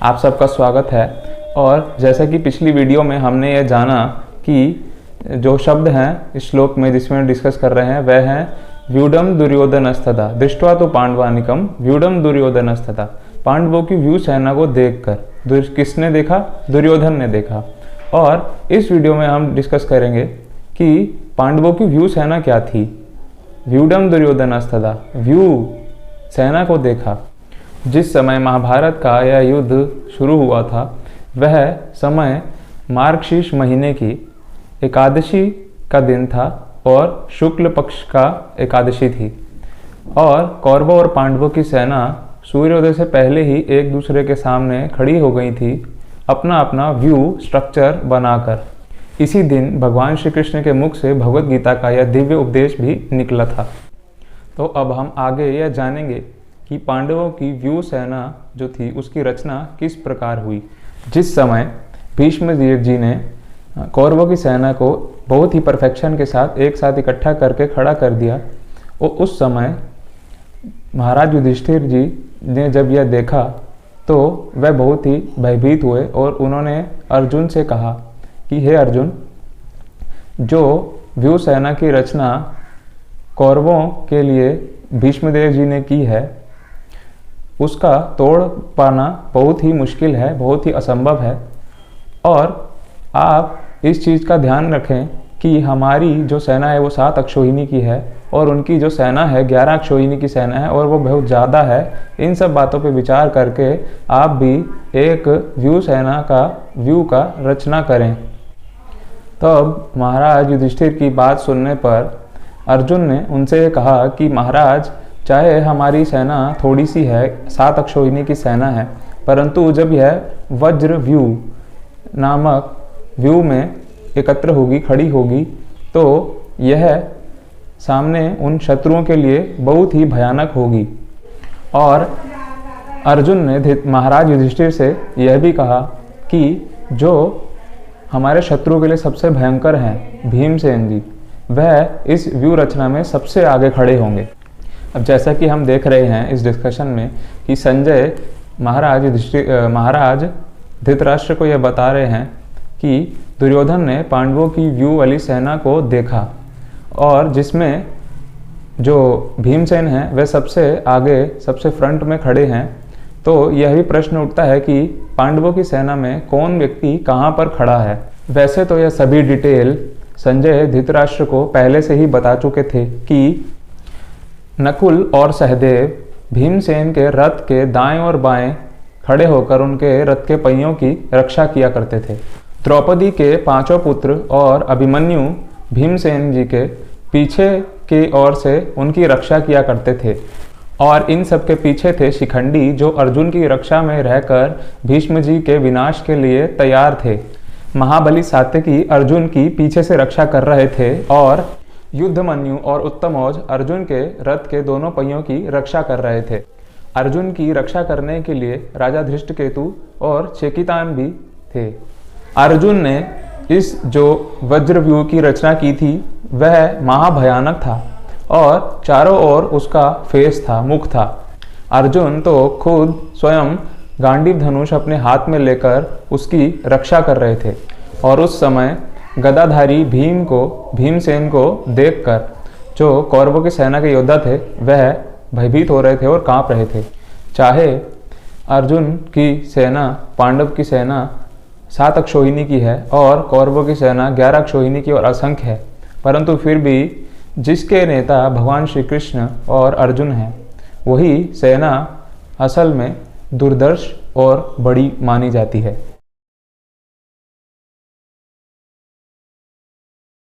आप सबका स्वागत है। और जैसा कि पिछली वीडियो में हमने ये जाना कि जो शब्द हैं इस श्लोक में जिसमें डिस्कस कर रहे हैं वह हैं व्यूढ़म दुर्योधनस्तथा दृष्ट्वा तो पांडवानिकम व्यूढ़म दुर्योधनस्तथा। पांडवों की व्यू सेना को देखकर किसने देखा? दुर्योधन ने देखा। और इस वीडियो में हम डिस्कस करेंगे कि पांडवों की व्यू सेना क्या थी। व्यूढ़म दुर्योधनस्तथा, व्यू सेना को देखा। जिस समय महाभारत का यह युद्ध शुरू हुआ था वह समय मार्गशीर्ष महीने की एकादशी का दिन था और शुक्ल पक्ष का एकादशी थी। और कौरवों और पांडवों की सेना सूर्योदय से पहले ही एक दूसरे के सामने खड़ी हो गई थी, अपना अपना व्यू स्ट्रक्चर बनाकर। इसी दिन भगवान श्री कृष्ण के मुख से भगवत गीता का यह दिव्य उपदेश भी निकला था। तो अब हम आगे यह जानेंगे कि पांडवों की व्यू सेना जो थी उसकी रचना किस प्रकार हुई। जिस समय भीष्म जी ने कौरवों की सेना को बहुत ही परफेक्शन के साथ एक साथ इकट्ठा करके खड़ा कर दिया, वो उस समय महाराज युधिष्ठिर जी ने जब यह देखा तो वह बहुत ही भयभीत हुए और उन्होंने अर्जुन से कहा कि हे अर्जुन, जो व्यू सेना की रचना कौरवों के लिए भीष्मदेव जी ने की है उसका तोड़ पाना बहुत ही मुश्किल है, बहुत ही असंभव है। और आप इस चीज़ का ध्यान रखें कि हमारी जो सेना है वो 7 अक्षौहिणी की है और उनकी जो सेना है 11 अक्षौहिणी की सेना है और वो बहुत ज़्यादा है। इन सब बातों पे विचार करके आप भी एक व्यू सेना का व्यू का रचना करें। तब महाराज युधिष्ठिर की बात सुनने पर अर्जुन ने उनसे कहा कि महाराज, चाहे हमारी सेना थोड़ी सी है, 7 अक्षौहिणी की सेना है, परंतु जब यह वज्र व्यू नामक व्यू में एकत्र होगी, खड़ी होगी, तो यह सामने उन शत्रुओं के लिए बहुत ही भयानक होगी। और अर्जुन ने महाराज युधिष्ठिर से यह भी कहा कि जो हमारे शत्रुओं के लिए सबसे भयंकर हैं भीमसेन जी, वह इस व्यू रचना में सबसे आगे खड़े होंगे। अब जैसा कि हम देख रहे हैं इस डिस्कशन में कि संजय महाराज धृतराष्ट्र को यह बता रहे हैं कि दुर्योधन ने पांडवों की व्यू वाली सेना को देखा और जिसमें जो भीमसेन हैं वह सबसे आगे, सबसे फ्रंट में खड़े हैं। तो यह भी प्रश्न उठता है कि पांडवों की सेना में कौन व्यक्ति कहाँ पर खड़ा है। वैसे तो यह सभी डिटेल संजय धृतराष्ट्र को पहले से ही बता चुके थे कि नकुल और सहदेव भीमसेन के रथ के दाएं और बाएं खड़े होकर उनके रथ के पहियों की रक्षा किया करते थे। द्रौपदी के 5 पुत्र और अभिमन्यु भीमसेन जी के पीछे की ओर से उनकी रक्षा किया करते थे। और इन सब के पीछे थे शिखंडी, जो अर्जुन की रक्षा में रहकर भीष्म जी के विनाश के लिए तैयार थे। महाबली सात्यकी अर्जुन की पीछे से रक्षा कर रहे थे और युद्धमन्यु और उत्तमौज अर्जुन के रथ के दोनों पहियों की रक्षा कर रहे थे। अर्जुन की रक्षा करने के लिए राजा धृष्टकेतु और चेकितान भी थे। अर्जुन ने इस जो वज्रव्यूह की रचना की थी वह महाभयानक था और चारों ओर उसका फेस था, मुख था। अर्जुन तो खुद स्वयं गांडीव धनुष अपने हाथ में लेकर उसकी रक्षा कर रहे थे। और उस समय गदाधारी भीमसेन को देखकर जो कौरवों की सेना के योद्धा थे वह भयभीत हो रहे थे और कांप रहे थे। चाहे अर्जुन की सेना, पांडव की सेना 7 अक्षौहिणी की है और कौरवों की सेना 11 अक्षौहिणी की और असंख्य है, परंतु फिर भी जिसके नेता भगवान श्री कृष्ण और अर्जुन हैं वही सेना असल में दुर्धर्ष और बड़ी मानी जाती है।